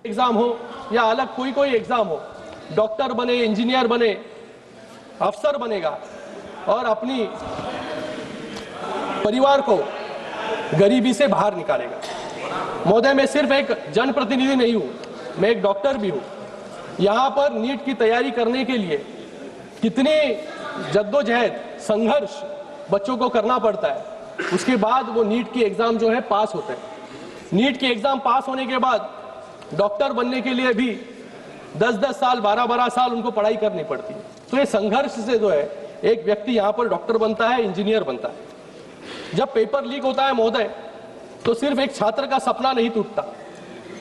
Exam हो या अलग कोई एग्जाम हो, डॉक्टर बने, इंजीनियर बने, अफसर बनेगा और अपनी परिवार को गरीबी से बाहर निकालेगा। महोदय, मैं सिर्फ एक जनप्रतिनिधि नहीं हूं, मैं एक डॉक्टर भी हूं। यहां पर नीट की तैयारी करने के लिए कितनी जद्दोजहद, संघर्ष बच्चों को करना पड़ता है, उसके बाद वो नीट की एग्जाम जो है पास होते हैं। नीट की एग्जाम पास होने के बाद डॉक्टर बनने के लिए भी 10-10 साल, 12-12 साल उनको पढ़ाई करनी पड़ती है। तो ये संघर्ष से जो है एक व्यक्ति यहाँ पर डॉक्टर बनता है, इंजीनियर बनता है। जब पेपर लीक होता है महोदय, तो सिर्फ एक छात्र का सपना नहीं टूटता,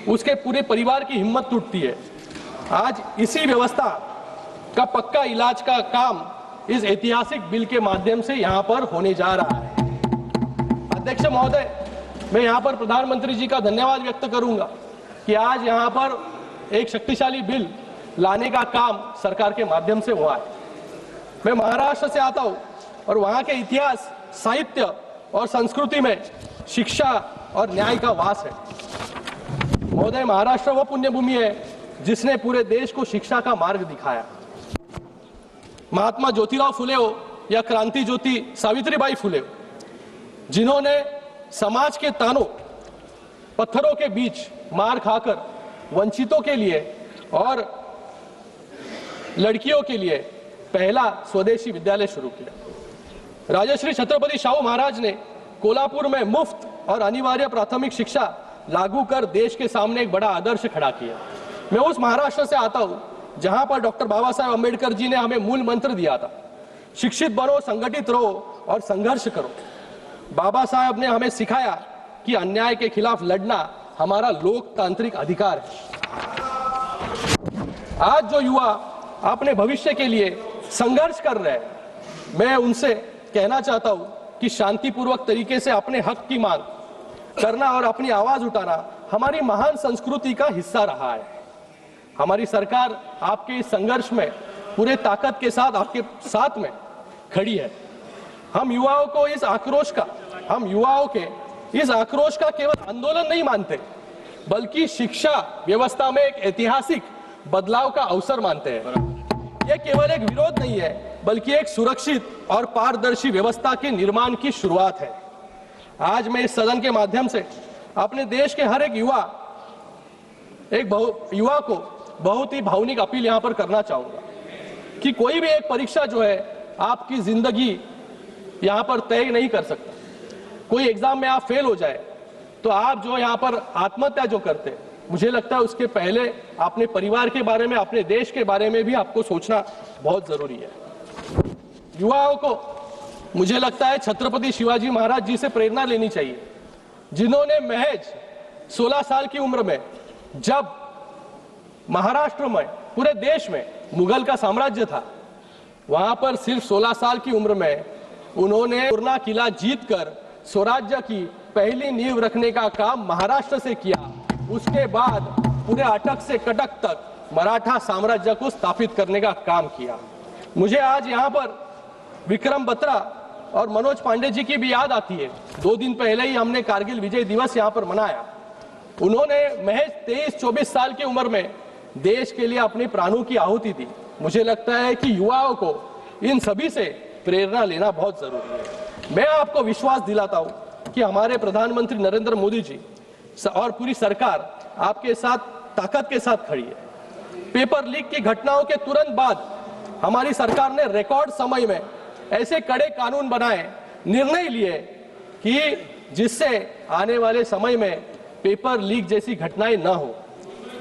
उसके पूरे परिवार की हिम्मत टूटती है। आज इसी व्यवस्था का पक्का इलाज का काम इस ऐतिहासिक बिल के माध्यम से यहाँ पर होने जा रहा है। अध्यक्ष महोदय, मैं यहाँ पर प्रधानमंत्री जी का धन्यवाद व्यक्त करूंगा कि आज यहाँ पर एक शक्तिशाली बिल लाने का काम सरकार के माध्यम से हुआ है। मैं महाराष्ट्र से आता हूँ और वहाँ के इतिहास, साहित्य और संस्कृति में शिक्षा और न्याय का वास है। महोदय, महाराष्ट्र वो पुण्यभूमि है जिसने पूरे देश को शिक्षा का मार्ग दिखाया। महात्मा ज्योतिराव फुले हो या क्रांति ज्योति सावित्रीबाई फुले हो, जिन्होंने समाज के तानों, पत्थरों के बीच मार खाकर वंचितों के लिए और लड़कियों के लिए पहला स्वदेशी विद्यालय शुरू किया। राजश्री छत्रपति शाहू महाराज ने कोल्हापुर में मुफ्त और अनिवार्य प्राथमिक शिक्षा लागू कर देश के सामने एक बड़ा आदर्श खड़ा किया। मैं उस महाराष्ट्र से आता हूं जहां पर डॉक्टर बाबा साहेब अम्बेडकर जी ने हमें मूल मंत्र दिया था, शिक्षित बनो, संगठित रहो और संघर्ष करो। बाबा साहब ने हमें सिखाया कि अन्याय के खिलाफ लड़ना हमारा लोकतांत्रिक अधिकार है। आज जो युवा अपने भविष्य के लिए संघर्ष कर रहे हैं, मैं उनसे कहना चाहता हूं कि शांतिपूर्वक तरीके से अपने हक की मांग करना और अपनी आवाज उठाना हमारी महान संस्कृति का हिस्सा रहा है। हमारी सरकार आपके इस संघर्ष में पूरे ताकत के साथ आपके साथ में खड़ी है। हम युवाओं के इस आक्रोश का केवल आंदोलन नहीं मानते, बल्कि शिक्षा व्यवस्था में एक ऐतिहासिक बदलाव का अवसर मानते हैं। यह केवल एक विरोध नहीं है, बल्कि एक सुरक्षित और पारदर्शी व्यवस्था के निर्माण की शुरुआत है। आज मैं इस सदन के माध्यम से अपने देश के हर एक युवा को बहुत ही भावनिक अपील यहां पर करना चाहूंगा कि कोई भी एक परीक्षा जो है आपकी जिंदगी यहां पर तय नहीं कर सकता। कोई एग्जाम में आप फेल हो जाए तो आप जो यहां पर आत्महत्या जो करते, मुझे लगता है उसके पहले अपने परिवार के बारे में, अपने देश के बारे में भी आपको सोचना बहुत जरूरी है। युवाओं को मुझे लगता है छत्रपति शिवाजी महाराज जी से प्रेरणा लेनी चाहिए, जिन्होंने महज 16 साल की उम्र में, जब महाराष्ट्र में, पूरे देश में मुगल का साम्राज्य था, वहां पर सिर्फ 16 साल की उम्र में उन्होंने पूर्णा किला जीतकर स्वराज्य की पहली नींव रखने का काम महाराष्ट्र से किया। उसके बाद पूरे अटक से कटक तक मराठा साम्राज्य को स्थापित करने का काम किया। मुझे आज यहाँ पर विक्रम बत्रा और मनोज पांडे जी की भी याद आती है। 2 दिन पहले ही हमने कारगिल विजय दिवस यहाँ पर मनाया। उन्होंने महज 23-24 साल की उम्र में देश के लिए अपने प्राणों की आहुति दी। मुझे लगता है कि युवाओं को इन सभी से प्रेरणा लेना बहुत जरूरी है। मैं आपको विश्वास दिलाता हूं कि हमारे प्रधानमंत्री नरेंद्र मोदी जी और पूरी सरकार आपके साथ ताकत के साथ खड़ी है। पेपर लीक की घटनाओं के तुरंत बाद हमारी सरकार ने रिकॉर्ड समय में ऐसे कड़े कानून बनाए, निर्णय लिए कि जिससे आने वाले समय में पेपर लीक जैसी घटनाएं न हो।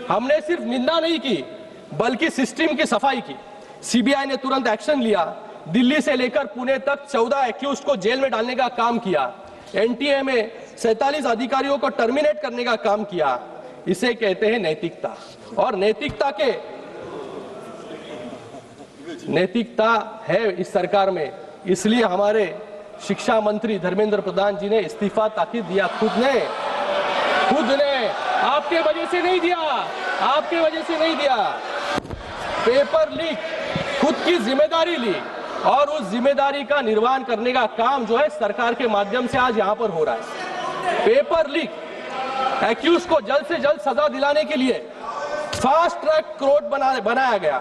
हमने सिर्फ निंदा नहीं की, बल्कि सिस्टम की सफाई की। सीबीआई ने तुरंत एक्शन लिया। दिल्ली से लेकर पुणे तक 14 एक्यूज्ड को जेल में डालने का काम किया। एनटीए में 47 अधिकारियों को टर्मिनेट करने का काम किया। इसे कहते हैं नैतिकता, और नैतिकता है इस सरकार में। इसलिए हमारे शिक्षा मंत्री धर्मेंद्र प्रधान जी ने इस्तीफा ताकि दिया। खुद ने आपके वजह से नहीं दिया, आपके वजह से नहीं दिया। पेपर लीक खुद की जिम्मेदारी ली और उस जिम्मेदारी का निर्वहन करने का काम जो है सरकार के माध्यम से आज यहाँ पर हो रहा है। पेपर लीक एक्यूज को जल्द से जल्द सजा दिलाने के लिए फास्ट ट्रैक कोर्ट बनाया गया।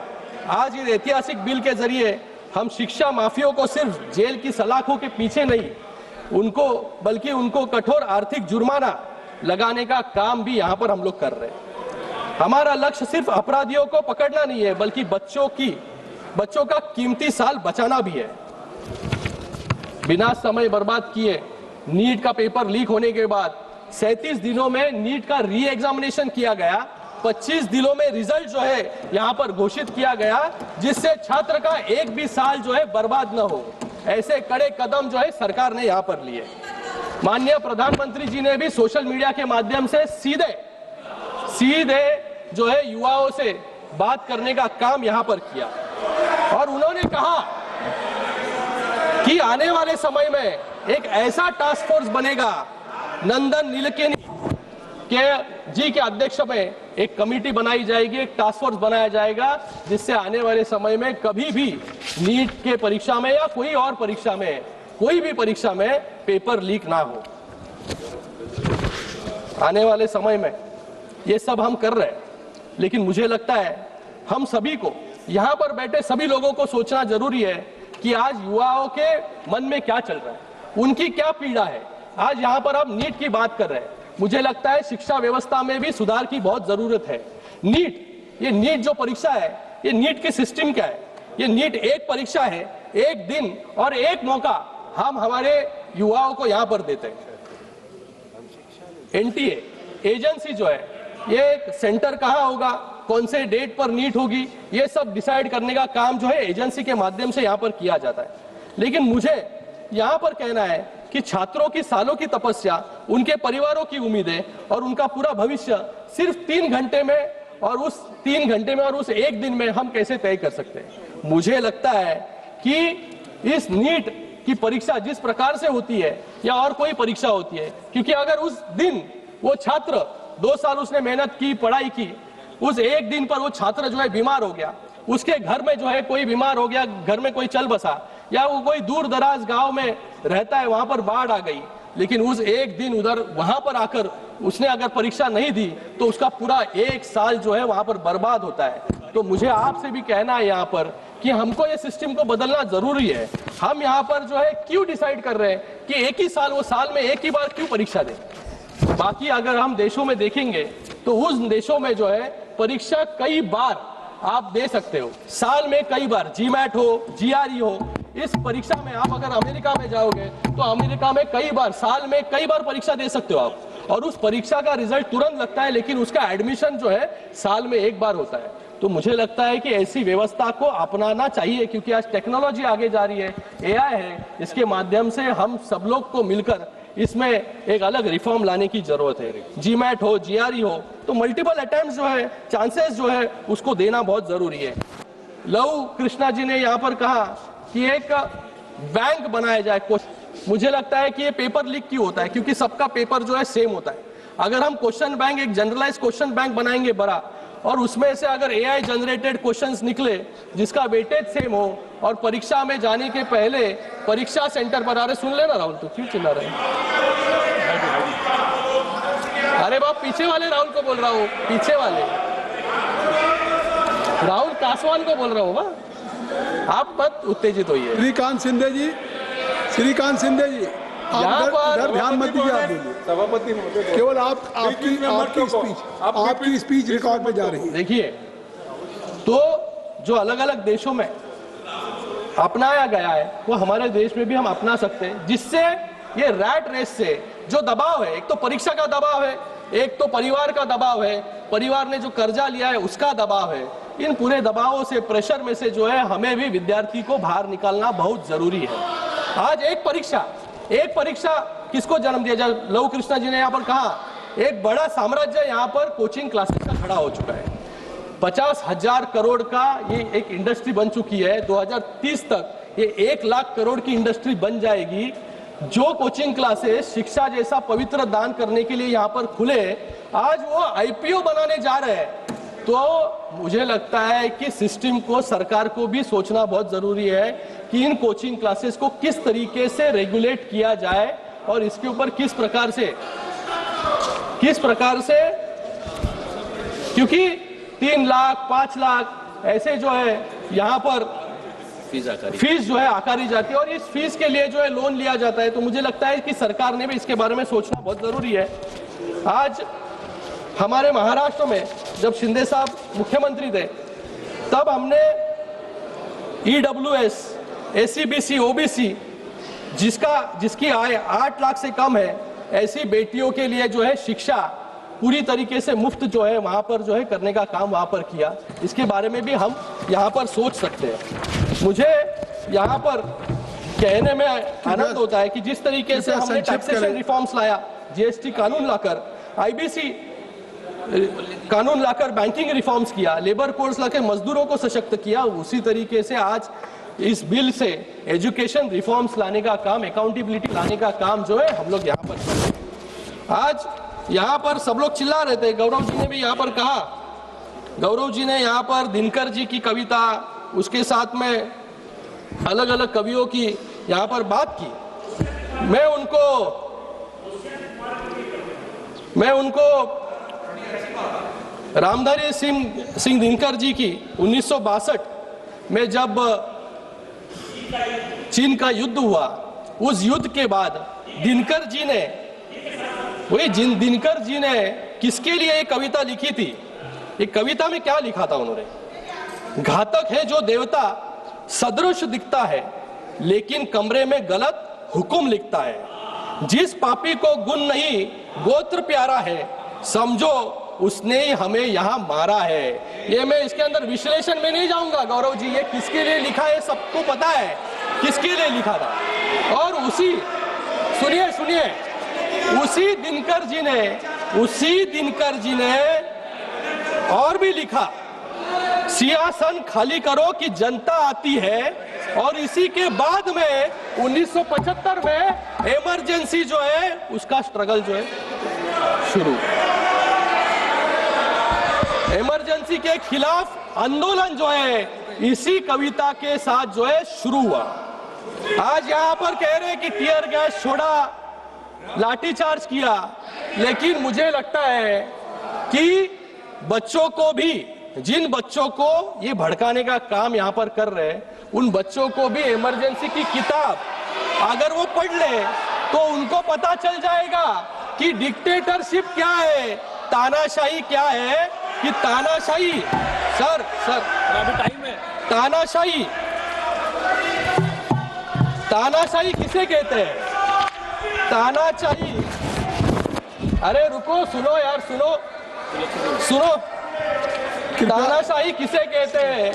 आज इस ऐतिहासिक बिल के जरिए हम शिक्षा माफियों को सिर्फ जेल की सलाखों के पीछे नहीं बल्कि उनको कठोर आर्थिक जुर्माना लगाने का काम भी यहाँ पर हम लोग कर रहे हैं। हमारा लक्ष्य सिर्फ अपराधियों को पकड़ना नहीं है, बल्कि बच्चों का कीमती साल बचाना भी है। बिना समय बर्बाद किए नीट का पेपर लीक होने के बाद 37 दिनों में नीट का री एग्जामिनेशन किया गया, 25 दिनों में रिजल्ट जो है यहाँ पर घोषित किया गया, जिससे छात्र का एक भी साल जो है बर्बाद न हो। ऐसे कड़े कदम जो है सरकार ने यहाँ पर लिए। माननीय प्रधानमंत्री जी ने भी सोशल मीडिया के माध्यम से सीधे जो है युवाओं से बात करने का काम यहाँ पर किया और उन्होंने कहा कि आने वाले समय में एक ऐसा टास्क फोर्स बनेगा, नंदन नीलेकनी जी के अध्यक्ष में एक कमेटी बनाई जाएगी, एक टास्क फोर्स बनाया जाएगा, जिससे आने वाले समय में कभी भी नीट के परीक्षा में या कोई और परीक्षा में, कोई भी परीक्षा में पेपर लीक ना हो। आने वाले समय में ये सब हम कर रहे हैं, लेकिन मुझे लगता है हम सभी को, यहाँ पर बैठे सभी लोगों को सोचना जरूरी है कि आज युवाओं के मन में क्या चल रहा है, उनकी क्या पीड़ा है। आज यहाँ पर हम नीट की बात कर रहे हैं। मुझे लगता है शिक्षा व्यवस्था में भी सुधार की बहुत जरूरत है। ये नीट जो परीक्षा है, ये नीट की सिस्टम क्या है? ये नीट एक परीक्षा है, एक दिन और एक मौका हम हमारे युवाओं को यहाँ पर देते हैं। एनटीए एजेंसी जो है, ये सेंटर कहाँ होगा, कौन से डेट पर नीट होगी, ये सब डिसाइड करने का काम जो है एजेंसी के माध्यम से यहाँ पर किया जाता है। लेकिन मुझे यहाँ पर कहना है कि छात्रों की सालों की तपस्या, उनके परिवारों की उम्मीदें और उनका पूरा भविष्य सिर्फ 3 घंटे में और उस 3 घंटे में और उस एक दिन में हम कैसे तय कर सकते हैं। मुझे लगता है कि इस नीट की परीक्षा जिस प्रकार से होती है या और कोई परीक्षा होती है, क्योंकि अगर उस दिन वो छात्र 2 साल उसने मेहनत की, पढ़ाई की, उस एक दिन पर वो छात्र जो है बीमार हो गया, उसके घर में जो है कोई बीमार हो गया, घर में कोई चल बसा, या वो कोई दूर दराज गांव में रहता है, वहां पर बाढ़ आ गई, लेकिन उस एक दिन उधर वहां पर आकर उसने अगर परीक्षा नहीं दी तो उसका पूरा 1 साल जो है वहां पर बर्बाद होता है। तो मुझे आपसे भी कहना है यहाँ पर कि हमको ये सिस्टम को बदलना जरूरी है। हम यहाँ पर जो है क्यों डिसाइड कर रहे हैं कि एक ही साल, वो साल में एक ही बार क्यों परीक्षा दें। बाकी अगर हम देशों में देखेंगे तो उस देशों में जो है परीक्षा कई बार आप दे सकते हो, साल में कई बार, जीमैट हो, जीआरई हो। इस परीक्षा में आप अगर अमेरिका में जाओगे तो अमेरिका में कई बार, साल में कई बार परीक्षा दे सकते हो आप, और उस परीक्षा का रिजल्ट तुरंत लगता है, लेकिन उसका एडमिशन जो है साल में एक बार होता है। तो मुझे लगता है कि ऐसी व्यवस्था को अपनाना चाहिए, क्योंकि आज टेक्नोलॉजी आगे जा रही है, एआई है, इसके माध्यम से हम सब लोग को मिलकर इसमें एक अलग रिफॉर्म लाने की जरूरत है। जीमैट हो, जीआरई हो, तो मल्टीपल अटेम्प्ट जो है, चांसेस जो है, उसको देना बहुत जरूरी है। लव कृष्णा जी ने यहाँ पर कहा कि एक बैंक बनाया जाए। मुझे लगता है कि ये पेपर लीक क्यों होता है, क्योंकि सबका पेपर जो है सेम होता है। अगर हम क्वेश्चन बैंक, एक जनरलाइज क्वेश्चन बैंक बनाएंगे बड़ा, और उसमें से अगर एआई जनरेटेड क्वेश्चंस निकले जिसका वेटेज सेम हो, और परीक्षा में जाने के पहले परीक्षा सेंटर पर, अरे सुन लेना राहुल, तो क्यों चिल्ला रहे हैं? अरे बाप, पीछे वाले राहुल को बोल रहा हूँ, पीछे वाले राहुल कासवान को बोल रहा हूँ। आप मत उत्तेजित होइए। श्रीकांत शिंदे जी, आप ध्यान मत दीजिए, आप बोलिए। सभापति केवल आपकी स्पीच रिकॉर्ड पे जा रही है। देखिए, तो जो अलग अलग देशों में अपनाया गया है वो हमारे देश में भी हम अपना सकते हैं, जिससे ये रैट रेस से जो दबाव है, एक तो परीक्षा का दबाव है, एक तो परिवार का दबाव है, परिवार ने जो कर्जा लिया है उसका दबाव है, इन पूरे दबावों से, प्रेशर में से जो है हमें भी विद्यार्थी को बाहर निकालना बहुत जरूरी है। आज एक परीक्षा किसको जन्म दिया जाए? लव कृष्णा जी ने यहाँ पर कहा, एक बड़ा साम्राज्य यहाँ पर कोचिंग क्लासेस का खड़ा हो चुका है। 50,000 करोड़ का ये एक इंडस्ट्री बन चुकी है। 2030 तक ये 1 लाख करोड़ की इंडस्ट्री बन जाएगी। जो कोचिंग क्लासेस शिक्षा जैसा पवित्र दान करने के लिए यहाँ पर खुले, आज वो आईपीओ बनाने जा रहे हैं। तो मुझे लगता है कि सिस्टम को, सरकार को भी सोचना बहुत जरूरी है कि इन कोचिंग क्लासेस को किस तरीके से रेगुलेट किया जाए और इसके ऊपर किस प्रकार से, क्योंकि 3 लाख 5 लाख ऐसे जो है यहाँ पर फीस जो है आकारी जाती है और इस फीस के लिए जो है लोन लिया जाता है। तो मुझे लगता है कि सरकार ने भी इसके बारे में सोचना बहुत जरूरी है। आज हमारे महाराष्ट्र में जब शिंदे साहब मुख्यमंत्री थे तब हमने EWS, SCBC, OBC जिसकी आय 8 लाख से कम है, ऐसी बेटियों के लिए जो है शिक्षा पूरी तरीके से मुफ्त जो है वहां पर जो है करने का काम वहां पर किया। इसके बारे में भी हम यहाँ पर सोच सकते हैं। मुझे यहाँ पर कहने में आनंद होता है कि जिस तरीके से हमने टैक्सेशन रिफॉर्म्स लाया, GST कानून लाकर, IBC कानून लाकर बैंकिंग रिफॉर्म्स किया, लेबर कोड्स लाकर मजदूरों को सशक्त किया, उसी तरीके से आज इस बिल से एजुकेशन रिफॉर्म्स लाने का काम, अकाउंटेबिलिटी लाने का काम जो है हम लोग यहाँ पर कर रहे हैं। आज यहाँ पर सब लोग चिल्ला रहे थे, गौरव जी ने भी यहाँ पर कहा, गौरव जी ने यहाँ पर दिनकर जी की कविता, उसके साथ में अलग अलग कवियों की यहाँ पर बात की। मैं उनको रामधारी सिंह दिनकर जी की 1962 में जब चीन का युद्ध हुआ, उस युद्ध के बाद दिनकर जी ने किसके लिए एक कविता लिखी थी? एक कविता में क्या लिखा था उन्होंने? घातक है जो देवता सदृश दिखता है, लेकिन कमरे में गलत हुक्म लिखता है। जिस पापी को गुण नहीं गोत्र प्यारा है, समझो उसने ही हमें यहाँ मारा है। ये मैं इसके अंदर विश्लेषण में नहीं जाऊंगा गौरव जी, ये किसके लिए लिखा है सबको पता है किसके लिए लिखा था। और सुनिए उसी दिनकर जी ने और भी लिखा, सिंहासन खाली करो कि जनता आती है। और इसी के बाद में 1975 में इमरजेंसी जो है उसका स्ट्रगल जो है शुरू, इमरजेंसी के खिलाफ आंदोलन जो है इसी कविता के साथ जो है शुरू हुआ। आज यहाँ पर कह रहे हैं कि टीयर गैस छोड़ा, लाठीचार्ज किया, लेकिन मुझे लगता है कि बच्चों को भी, जिन बच्चों को ये भड़काने का काम यहाँ पर कर रहे हैं, उन बच्चों को भी इमरजेंसी की किताब अगर वो पढ़ ले तो उनको पता चल जाएगा कि डिक्टेटरशिप क्या है, तानाशाही क्या है। कि तानाशाही सर अभी टाइम है, तानाशाही किसे कहते हैं? तानाशाही, अरे रुको, सुनो यार, सुनो, तानाशाही किसे कहते हैं?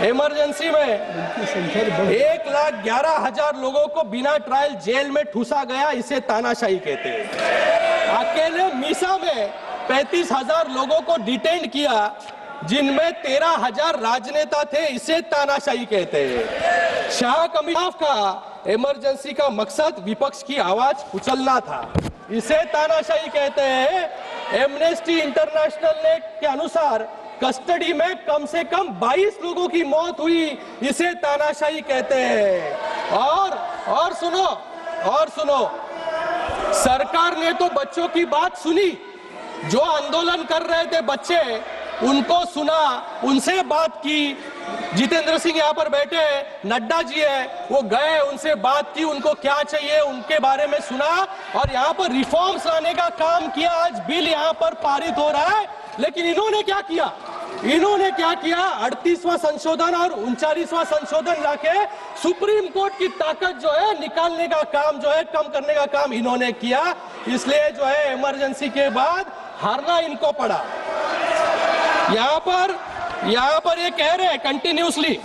इमरजेंसी में 1,11,000 लोगों को बिना ट्रायल जेल में ठूसा गया, इसे तानाशाही कहते हैं। अकेले मीसा में 35,000 लोगों को डिटेन किया, जिनमें 13,000 राजनेता थे, इसे तानाशाही कहते हैं। शाह कमीशन का इमरजेंसी का मकसद विपक्ष की आवाज कुचलना था, इसे तानाशाही कहते हैं। एमनेस्टी इंटरनेशनल के अनुसार कस्टडी में कम से कम 22 लोगों की मौत हुई, इसे तानाशाही कहते हैं। और सुनो, सरकार ने तो बच्चों की बात सुनी, जो आंदोलन कर रहे थे बच्चे, उनको सुना, उनसे बात की। जितेंद्र सिंह यहाँ पर बैठे हैं, नड्डा जी है, वो गए, उनसे बात की, उनको क्या चाहिए उनके बारे में सुना और यहाँ पर रिफॉर्म्स लाने का काम किया। आज बिल यहाँ पर पारित हो रहा है, लेकिन इन्होंने क्या किया? 38वां संशोधन और 39वां संशोधन लाके सुप्रीम कोर्ट की ताकत जो है निकालने का काम जो है, कम करने का काम इन्होंने किया। इसलिए जो है इमरजेंसी के बाद हारना इनको पड़ा। यहाँ पर ये कह रहे हैं कंटिन्यूसली